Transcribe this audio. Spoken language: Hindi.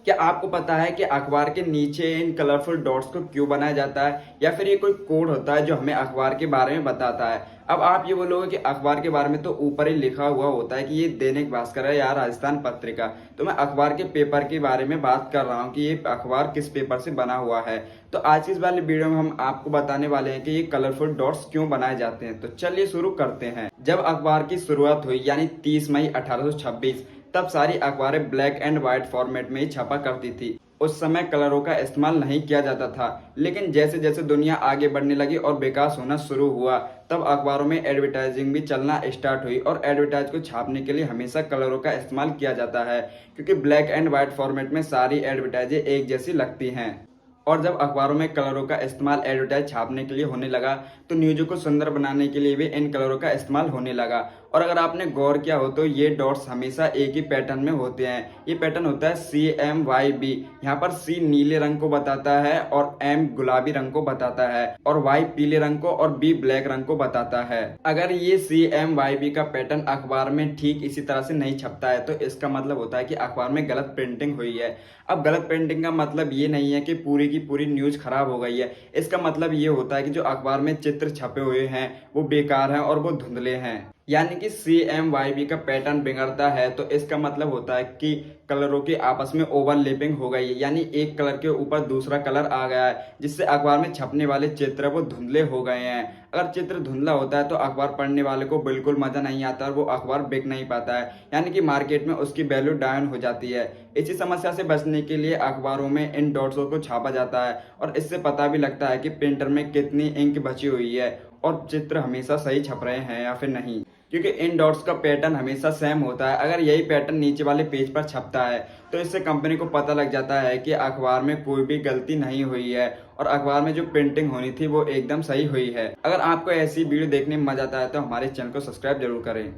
क्या आपको पता है कि अखबार के नीचे इन कलरफुल डॉट्स को क्यों बनाया जाता है, या फिर ये कोई कोड होता है जो हमें अखबार के बारे में बताता है। अब आप ये बोलोगे कि अखबार के बारे में तो ऊपर ही लिखा हुआ होता है कि ये दैनिक भास्कर है या राजस्थान पत्रिका। तो मैं अखबार के पेपर के बारे में बात कर रहा हूँ कि ये अखबार किस पेपर से बना हुआ है। तो आज की इस वाली वीडियो में हम आपको बताने वाले हैं कि ये कलरफुल डॉट्स क्यों बनाए जाते हैं। तो चलिए शुरू करते हैं। जब अखबार की शुरुआत हुई यानी 30 मई 1826, तब सारी अखबारें ब्लैक एंड व्हाइट फॉर्मेट में ही छपा करती थी। उस समय कलरों का इस्तेमाल नहीं किया जाता था, लेकिन जैसे जैसे दुनिया आगे बढ़ने लगी और विकास होना शुरू हुआ, तब अखबारों में एडवर्टाइजिंग भी चलना स्टार्ट हुई और एडवर्टाइज को छापने के लिए हमेशा कलरों का इस्तेमाल किया जाता है, क्योंकि ब्लैक एंड व्हाइट फॉर्मेट में सारी एडवर्टाइजें एक जैसी लगती हैं। और जब अखबारों में कलरों का इस्तेमाल एडवर्टाइज छापने के लिए होने लगा, तो न्यूज़ को सुंदर बनाने के लिए भी इन कलरों का इस्तेमाल होने लगा। और अगर आपने गौर किया हो तो ये डॉट्स हमेशा एक ही पैटर्न में होते हैं। ये पैटर्न होता है CMYB। यहाँ पर C नीले रंग को बताता है और M गुलाबी रंग को बताता है और Y पीले रंग को और B ब्लैक रंग को बताता है। अगर ये CMYB का पैटर्न अखबार में ठीक इसी तरह से नहीं छपता है, तो इसका मतलब होता है कि अखबार में गलत प्रिंटिंग हुई है। अब गलत प्रिंटिंग का मतलब ये नहीं है कि पूरी की पूरी न्यूज खराब हो गई है। इसका मतलब ये होता है कि जो अखबार में चित्र छपे हुए हैं वो बेकार हैं और वो धुंधले हैं। यानी कि CMYB का पैटर्न बिगड़ता है, तो इसका मतलब होता है कि कलरों की आपस में ओवरलैपिंग हो गई है, यानी एक कलर के ऊपर दूसरा कलर आ गया है, जिससे अखबार में छपने वाले चित्र वो धुंधले हो गए हैं। अगर चित्र धुंधला होता है तो अखबार पढ़ने वाले को बिल्कुल मजा नहीं आता और वो अखबार बिक नहीं पाता है, यानी कि मार्केट में उसकी वैल्यू डाउन हो जाती है। इसी समस्या से बचने के लिए अखबारों में इन डॉट्सों को छापा जाता है और इससे पता भी लगता है कि प्रिंटर में कितनी इंक बची हुई है और चित्र हमेशा सही छप रहे हैं या फिर नहीं, क्योंकि इन डॉट्स का पैटर्न हमेशा सेम होता है। अगर यही पैटर्न नीचे वाले पेज पर छपता है तो इससे कंपनी को पता लग जाता है कि अखबार में कोई भी गलती नहीं हुई है और अखबार में जो प्रिंटिंग होनी थी वो एकदम सही हुई है। अगर आपको ऐसी वीडियो देखने में मजा आता है तो हमारे चैनल को सब्सक्राइब जरूर करें।